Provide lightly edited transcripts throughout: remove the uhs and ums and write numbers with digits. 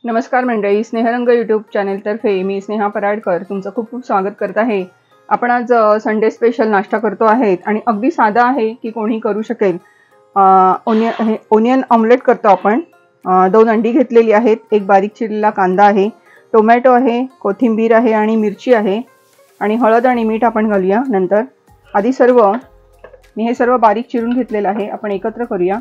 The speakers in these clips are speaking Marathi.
नमस्कार मंडळी, स्नेहरंग यूट्यूब चॅनेलतर्फे मी स्नेहा पराडकर तुमचं खूप खूप स्वागत करत आहे। आपण आज संडे स्पेशल नाश्ता करतो आहे आणि अगदी साधा आहे की कोणी करू शकेल। ओनियन ऑमलेट करतो आपण। 2 अंडी घेतलेली आहेत, एक बारीक चिरलेला कांदा आहे, टोमॅटो आहे, कोथिंबीर आहे आणि मिरची आहे आणि हळद आणि मीठ आपण घालूया नंतर। आधी मी हे सर्व बारीक चिरून घेतलेलं आहे, आपण एकत्र करूया।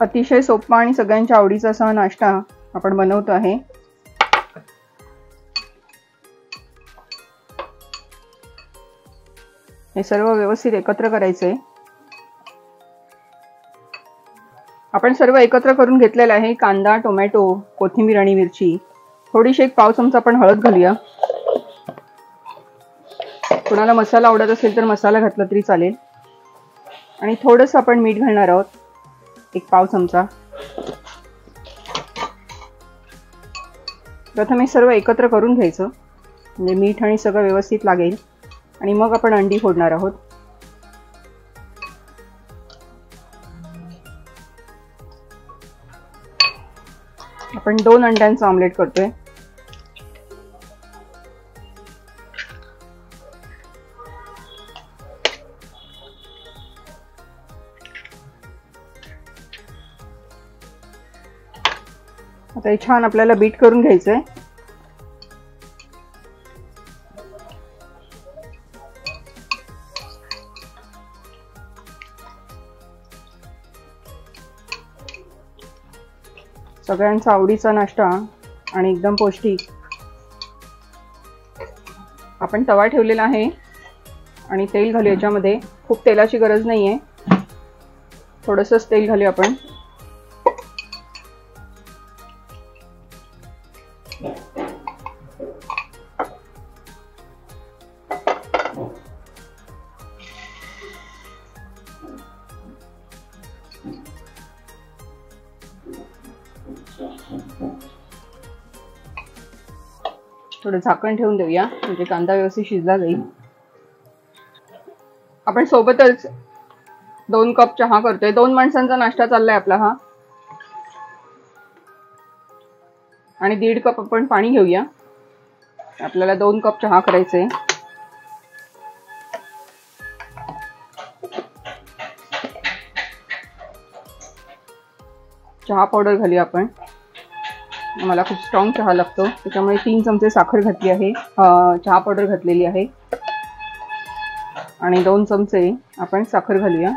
अतिशय सोपा आणि सगळ्यांच्या आवडीचा असा नाश्ता आपण बनवतो आहे। हे सर्व व्यवस्थित एकत्र करायचे। आपण सर्व एकत्र करून घेतलेलं आहे, कांदा, टोमॅटो, कोथिंबीर आणि मिरची। थोडीशी एक पाव चमचा आपण हळद घालूया। कोणाला मसाला आवडत असेल तर मसाला घातला तरी चालेल आणि थोडंसं आपण मीठ घालणार आहोत, एक पाव चमचा। प्रथम हे सर्व एकत्र करून घ्यायचं, म्हणजे मीठ आणि सगळं व्यवस्थित लागेल आणि मग आपण अंडी फोडणार आहोत। आपण 2 अंड्यांचं ऑमलेट करतोय। आता हे छान आपल्याला बीट करून घ्यायचंय। सगळ्यांचा आवडीचा नाश्ता आणि एकदम पौष्टिक। आपण तवा ठेवलेला आहे आणि तेल घालू याच्यामध्ये। खूप तेलाची गरज नाहीये, थोडंसंच तेल घालूया आपण। थोडं झाकण ठेवून देऊया, म्हणजे कांदा व्यवस्थित शिजला जाईल। आपण सोबतच 2 कप चहा करतोय। 2 माणसांचा नाश्ता चाललाय आपला हा। आणि 1.5 कप आपण पाणी घेऊया। आपल्याला 2 कप चहा करायचे। चहा पावडर घालूया आपण। मला खूप स्ट्रॉंग चहा लागतो, त्याच्यामुळे 3 चमचे साखर घातली आहे, चहा पावडर घातलेली आहे आणि 2 चमचे आपण साखर घालूया।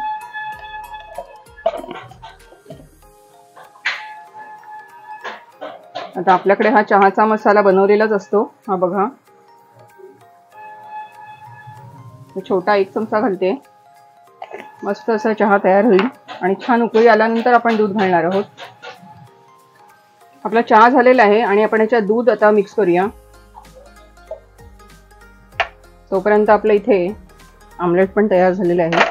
आता आपल्याकडे हा चहाचा मसाला बनवलेलाच असतो, हा बघा। छोटा 1 चमचा घालते, मस्त असा चहा तयार होईल आणि छान उकळी आल्यानंतर आपण दूध घालणार आहोत। आपला चहा झालेला आहे आणि आपण याच्यात दूध आता मिक्स करूया। तोपर्यंत आपल्या इथे ऑमलेट पण तयार झालेलं आहे,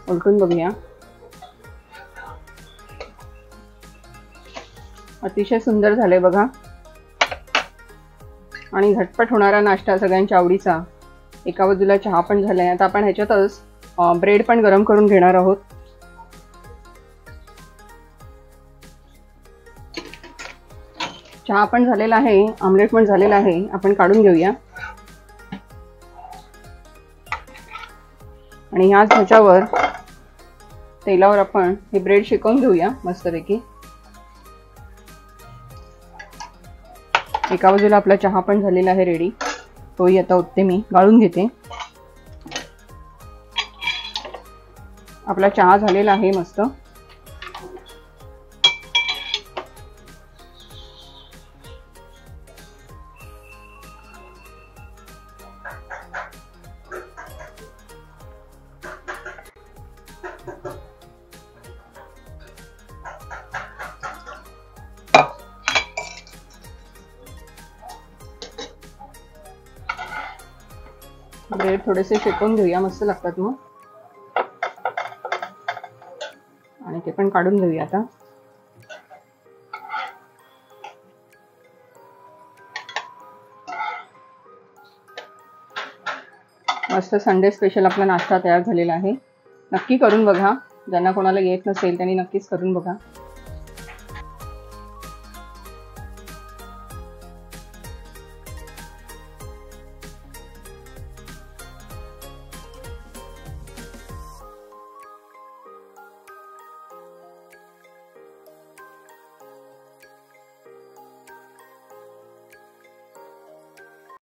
उलटून बघूया। अतिशय सुंदर झालंय बघा आणि झटपट होणारा नाश्ता सगळ्यांच्या आवडीचा। एका बाजूला चहा पण झालाय, आता आपण ह्याच्यातच ब्रेड पण गरम करून घेणार आहोत। चहा पण झालेला आहे, ऑमलेट पण झालेला आहे, आपण काढून घेऊया आणि ह्याच्यावर तेलावर आपण हे ब्रेड शेकून घेऊया मस्तपैकी। एका बाजूला आपला चहा पण झालेला आहे रेडी, तोही आता ओतते मी, गाळून घेते। आपला चहा झालेला आहे मस्त। ब्रेड थोडेसे शेकून घेऊया, मस्त लागतात मग। आणि ते पण काढून घेऊया आता। मस्त संडे स्पेशल आपला नाश्ता तयार झालेला आहे। नक्की करून बघा, ज्यांना कोणाला येत नसेल त्यांनी नक्कीच करून बघा.